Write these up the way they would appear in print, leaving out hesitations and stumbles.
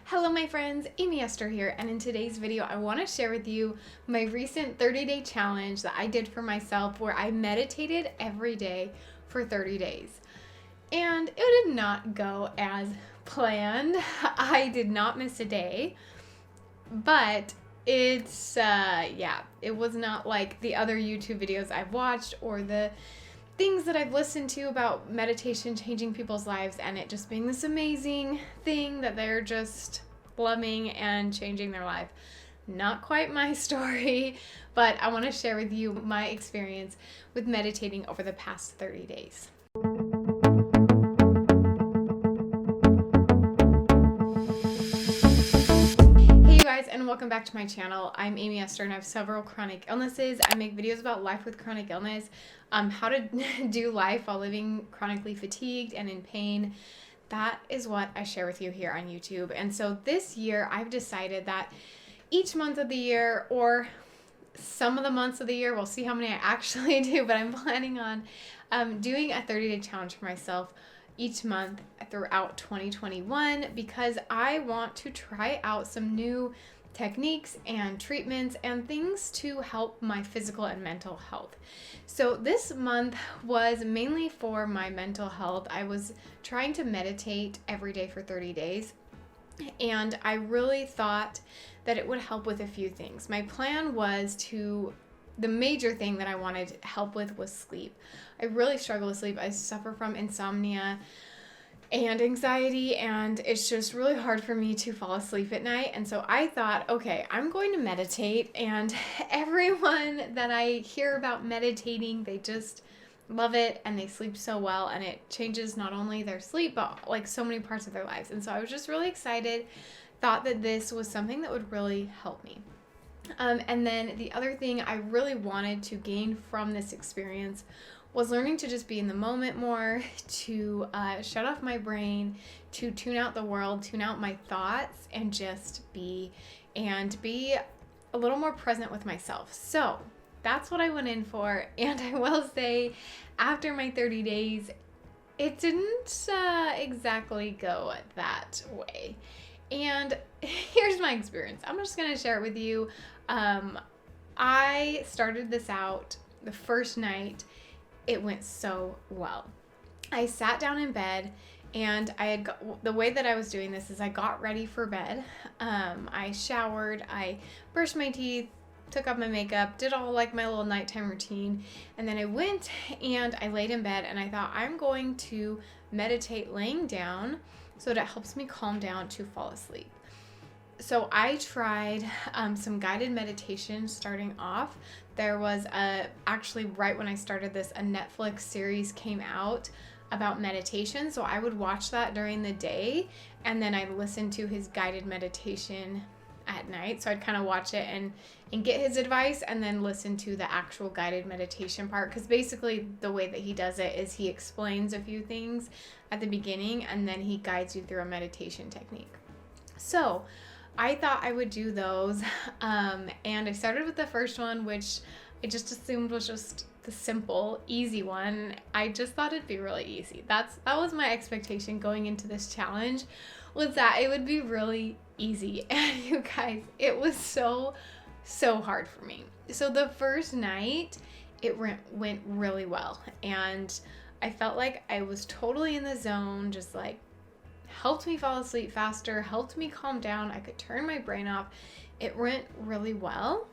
Hello my friends, Amy Esther here, and in today's video I want to share with you my recent 30-day challenge that I did for myself where I meditated every day for 30 days. And it did not go as planned. I did not miss a day, but it was not like the other YouTube videos I've watched or the things that I've listened to about meditation changing people's lives and it just being this amazing thing that they're just loving and changing their life. Not quite my story, but I want to share with you my experience with meditating over the past 30 days. And welcome back to my channel. I'm Amy Esther and I have several chronic illnesses. I make videos about life with chronic illness, how to do life while living chronically fatigued and in pain. That is what I share with you here on YouTube. And so this year I've decided that each month of the year, or some of the months of the year, we'll see how many I actually do, but I'm planning on doing a 30-day challenge for myself each month throughout 2021 because I want to try out some new techniques and treatments and things to help my physical and mental health. So this month was mainly for my mental health. I was trying to meditate every day for 30 days and I really thought that it would help with a few things. My plan was the major thing that I wanted help with was sleep. I really struggle with sleep. I suffer from insomnia and anxiety, and it's just really hard for me to fall asleep at night. And so I thought, okay, I'm going to meditate, and everyone that I hear about meditating, they just love it and they sleep so well, and it changes not only their sleep, but like so many parts of their lives. And so I was just really excited, thought that this was something that would really help me. And then the other thing I really wanted to gain from this experience was learning to just be in the moment more, to shut off my brain, to tune out the world, tune out my thoughts, and just be a little more present with myself. So that's what I went in for, and I will say after my 30 days, it didn't exactly go that way. And here's my experience. I'm just going to share it with you. I started this out the first night. It went so well. I sat down in bed and the way that I was doing this is I got ready for bed. I showered, I brushed my teeth, took off my makeup, did all like my little nighttime routine. And then I went and I laid in bed and I thought I'm going to meditate laying down so that it helps me calm down to fall asleep. So I tried some guided meditation starting off. There was actually right when I started this, a Netflix series came out about meditation. So I would watch that during the day and then I'd listen to his guided meditation at night. So I'd kind of watch it and get his advice and then listen to the actual guided meditation part. Because basically the way that he does it is he explains a few things at the beginning and then he guides you through a meditation technique. So I thought I would do those, and I started with the first one, which I just assumed was just the simple, easy one. I just thought it'd be really easy. That was my expectation going into this challenge, was that it would be really easy. And you guys, it was so hard for me. So the first night, it went really well, and I felt like I was totally in the zone, just like helped me fall asleep faster, helped me calm down. I could turn my brain off. It went really well.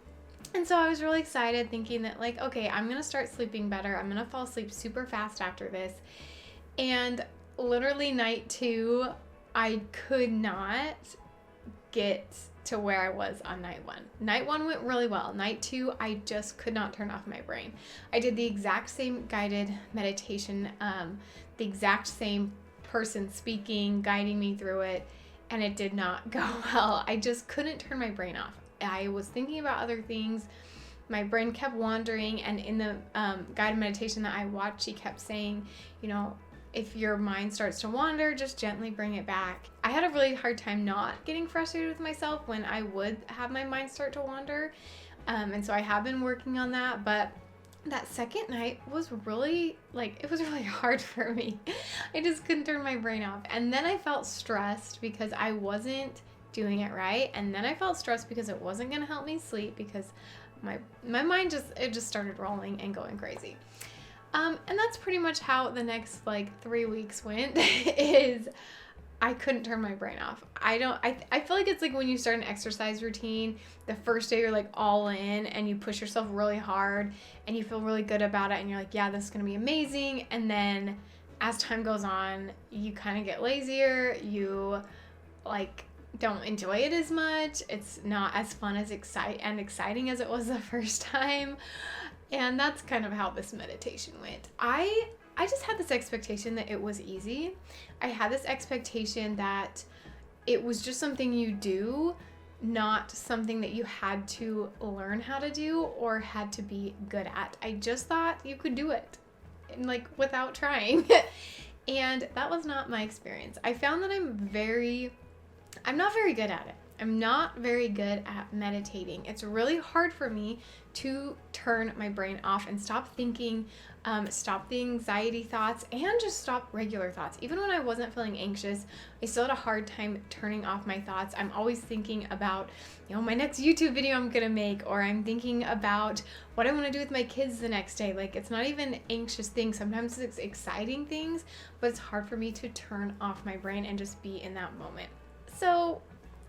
And so I was really excited thinking that like, okay, I'm going to start sleeping better. I'm going to fall asleep super fast after this. And literally night 2, I could not get to where I was on night 1. Night 1 went really well. Night 2, I just could not turn off my brain. I did the exact same guided meditation, the exact same person speaking, guiding me through it, and it did not go well. I just couldn't turn my brain off. I was thinking about other things. My brain kept wandering, and in the guided meditation that I watched, she kept saying, if your mind starts to wander, just gently bring it back. I had a really hard time not getting frustrated with myself when I would have my mind start to wander, and so I have been working on that, but that second night was really hard for me. I just couldn't turn my brain off. And then I felt stressed because I wasn't doing it right. And then I felt stressed because it wasn't going to help me sleep, because my mind just started rolling and going crazy. And that's pretty much how the next like 3 weeks went. Is I couldn't turn my brain off. I feel like it's like when you start an exercise routine, the first day you're like all in and you push yourself really hard and you feel really good about it and you're like, yeah, this is going to be amazing. And then as time goes on, you kind of get lazier. You like don't enjoy it as much. It's not as fun as exciting as it was the first time. And that's kind of how this meditation went. I just had this expectation that it was easy. I had this expectation that it was just something you do, not something that you had to learn how to do or had to be good at. I just thought you could do it, like, without trying. And that was not my experience. I found that I'm not very good at it. I'm not very good at meditating. It's really hard for me to turn my brain off and stop thinking, stop the anxiety thoughts, and just stop regular thoughts. Even when I wasn't feeling anxious, I still had a hard time turning off my thoughts. I'm always thinking about, my next YouTube video I'm gonna make, or I'm thinking about what I want to do with my kids the next day. Like, it's not even anxious things. Sometimes it's exciting things, but it's hard for me to turn off my brain and just be in that moment. So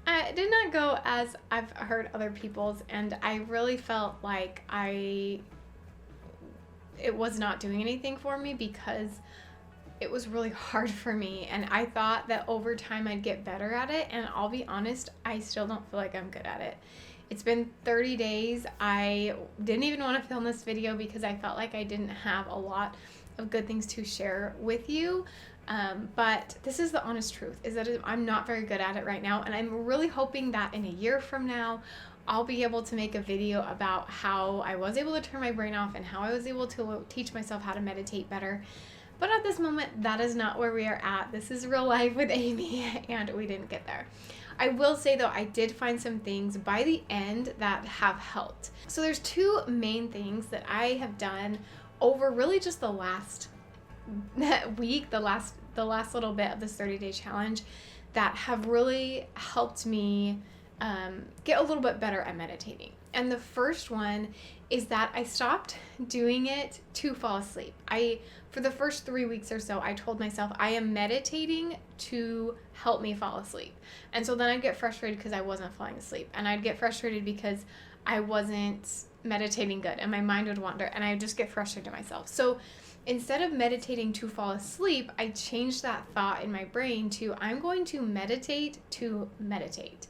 I did not go as I've heard other people's, and I really felt like it was not doing anything for me because it was really hard for me, and I thought that over time I'd get better at it, and I'll be honest, I still don't feel like I'm good at it. It's been 30 days. I didn't even want to film this video because I felt like I didn't have a lot of good things to share with you. But this is the honest truth, is that I'm not very good at it right now. And I'm really hoping that in a year from now, I'll be able to make a video about how I was able to turn my brain off and how I was able to teach myself how to meditate better. But at this moment, that is not where we are at. This is real life with Amy, and we didn't get there. I will say though, I did find some things by the end that have helped. So there's two main things that I have done over really just the last week, the last little bit of this 30-day challenge, that have really helped me get a little bit better at meditating. And the first one is that I stopped doing it to fall asleep. For the first 3 weeks or so, I told myself I am meditating to help me fall asleep. And so then I'd get frustrated because I wasn't falling asleep, and I'd get frustrated because I wasn't meditating good and my mind would wander, and I'd just get frustrated at myself. So instead of meditating to fall asleep, I changed that thought in my brain to I'm going to meditate to meditate.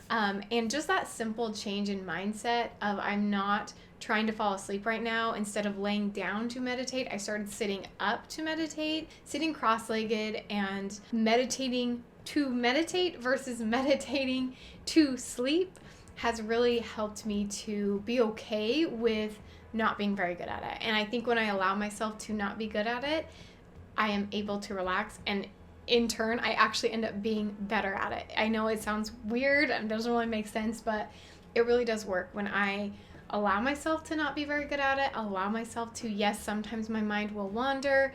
And just that simple change in mindset of I'm not trying to fall asleep right now. Instead of laying down to meditate, I started sitting up to meditate, sitting cross-legged, and meditating to meditate versus meditating to sleep has really helped me to be okay with not being very good at it. And I think when I allow myself to not be good at it, I am able to relax, and in turn, I actually end up being better at it. I know it sounds weird and doesn't really make sense, but it really does work when I allow myself to not be very good at it, allow myself to, yes, sometimes my mind will wander.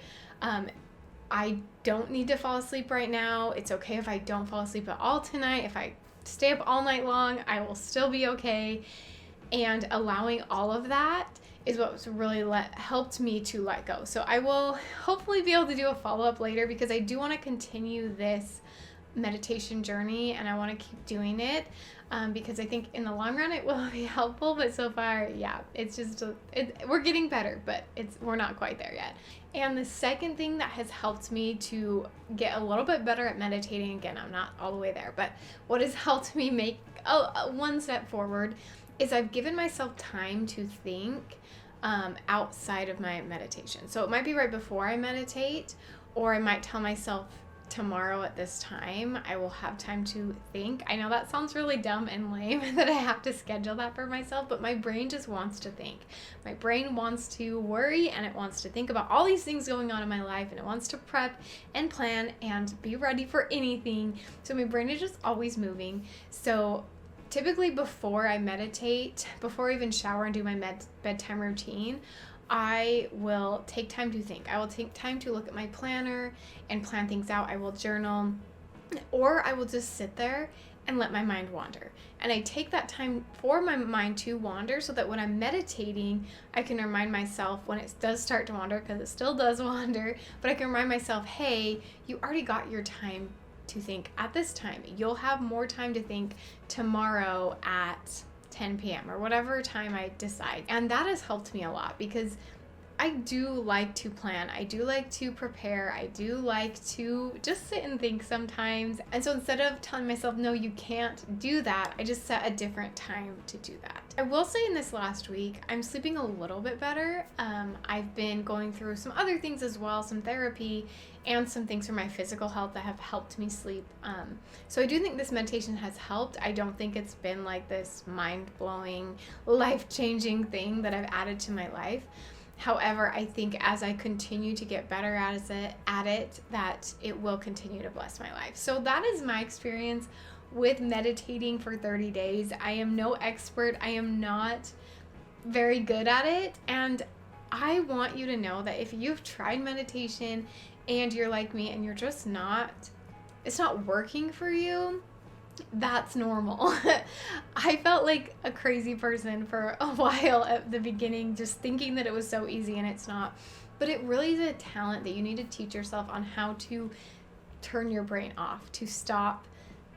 I don't need to fall asleep right now. It's okay if I don't fall asleep at all tonight. If I stay up all night long, I will still be okay. And allowing all of that is what's really helped me to let go. So I will hopefully be able to do a follow-up later, because I do want to continue this meditation journey and I want to keep doing it, because I think in the long run it will be helpful. But so far, yeah, it's just we're getting better, but we're not quite there yet. And the second thing that has helped me to get a little bit better at meditating, again, I'm not all the way there, but what has helped me make one step forward is I've given myself time to think outside of my meditation. So it might be right before I meditate, or I might tell myself tomorrow at this time I will have time to think. I know that sounds really dumb and lame that I have to schedule that for myself, but my brain just wants to think. My brain wants to worry, and it wants to think about all these things going on in my life, and it wants to prep and plan and be ready for anything. So my brain is just always moving. So typically before I meditate, before I even shower and do my bedtime routine, I will take time to think. I will take time to look at my planner and plan things out. I will journal, or I will just sit there and let my mind wander. And I take that time for my mind to wander so that when I'm meditating, I can remind myself when it does start to wander, because it still does wander, but I can remind myself, hey, you already got your time to think at this time. You'll have more time to think tomorrow at 10 p.m. or whatever time I decide. And that has helped me a lot, because I do like to plan. I do like to prepare. I do like to just sit and think sometimes. And so instead of telling myself, no, you can't do that, I just set a different time to do that. I will say in this last week, I'm sleeping a little bit better. I've been going through some other things as well, some therapy and some things for my physical health that have helped me sleep. So I do think this meditation has helped. I don't think it's been like this mind-blowing, life-changing thing that I've added to my life. However, I think as I continue to get better at it, that it will continue to bless my life. So that is my experience with meditating for 30 days. I am no expert. I am not very good at it. And I want you to know that if you've tried meditation and you're like me and you're just it's not working for you, that's normal. I felt like a crazy person for a while at the beginning, just thinking that it was so easy, and it's not. But it really is a talent that you need to teach yourself on how to turn your brain off, to stop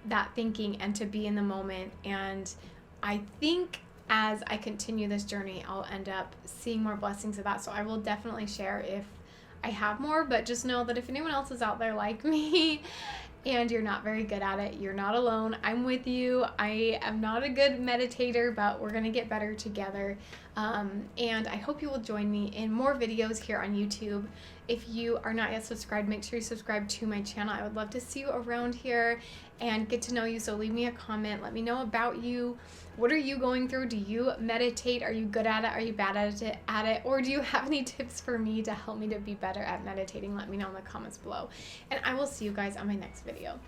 that thinking and to be in the moment. And I think as I continue this journey, I'll end up seeing more blessings of that. So I will definitely share if I have more, but just know that if anyone else is out there like me and you're not very good at it, you're not alone. I'm with you. I am not a good meditator, but we're going to get better together. And I hope you will join me in more videos here on YouTube. If you are not yet subscribed, make sure you subscribe to my channel. I would love to see you around here and get to know you. So leave me a comment. Let me know about you. What are you going through? Do you meditate? Are you good at it? Are you bad at it? Or do you have any tips for me to help me to be better at meditating? Let me know in the comments below. And I will see you guys on my next video.